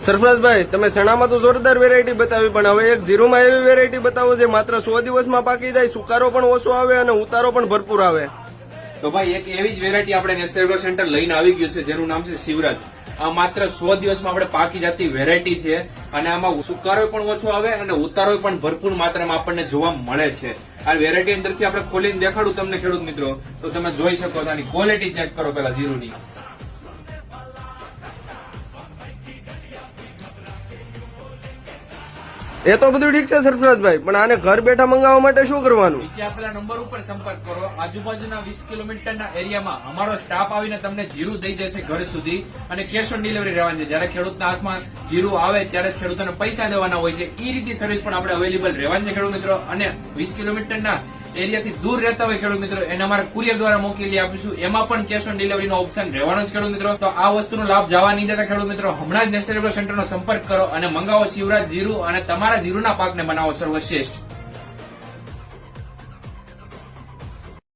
સરફરાજભાઈ, તમે ચણામાં તો જોરદાર વેરાયટી બતાવી, પણ હવે એક જીરુમાં એવી વેરાયટી બતાવો જે માત્ર 100 દિવસમાં પાકી જાય, સુકારો પણ ઓછો આવે અને ઉતારો પણ ભરપૂર આવે. તો ભાઈ એક એવી જ વેરાયટી આપણે નેશનલ એગ્રો સેન્ટર લઈને આવી ગયું છે જેનું નામ છે શિવરાજ. આ માત્ર 100 દિવસમાં આપણે પાકી જતી વેરાયટી છે અને આમાં સુકારો પણ ઓછો આવે અને ઉતારો પણ ભરપૂર માત્રામાં આપણને જોવા મળે છે. આ વેરાયટી અંદરથી આપણે ખોલીને દેખાડું તમને ખેડૂત મિત્રો, તો તમે જોઈ શકો છો. આની ક્વોલિટી ચેક કરો પેલા જીરુની. એ તો બધું ઠીક છે સરફરાજભાઈ, પણ આને ઘર બેઠા મંગાવવા માટે શું કરવાનું? નીચે આપેલા નંબર ઉપર સંપર્ક કરો. આજુબાજુના 20 કિલોમીટરના એરિયામાં અમારો સ્ટાફ આવીને તમને જીરું દઈ જશે ઘર સુધી અને કેશ ઓન ડિલિવરી રહેવાની છે. જયારે ખેડૂતના હાથમાં જીરું આવે ત્યારે જ ખેડૂતોને પૈસા દેવાના હોય છે. એ રીતની સર્વિસ પણ આપણે અવેલેબલ રહેવાની છે ખેડૂત મિત્રો. અને 20 કિલોમીટરના એરિયાથી દૂર રહેતા હોય ખેડૂત મિત્રો, એને અમારે કુરિયર દ્વારા મોકલી આપીશું. એમાં પણ કેશ ઓન ડિલિવરીનો ઓપ્શન રહેવાનો છે ખેડૂત મિત્રો. તો આ વસ્તુનો લાભ જવા નહીં દેતા ખેડૂત મિત્રો. હમણાં જ નેશનલ એગ્રો સેન્ટરનો સંપર્ક કરો અને મંગાવો શિવરાજ જીરું અને તમારા જીરુના પાકને બનાવો સર્વશ્રેષ્ઠ.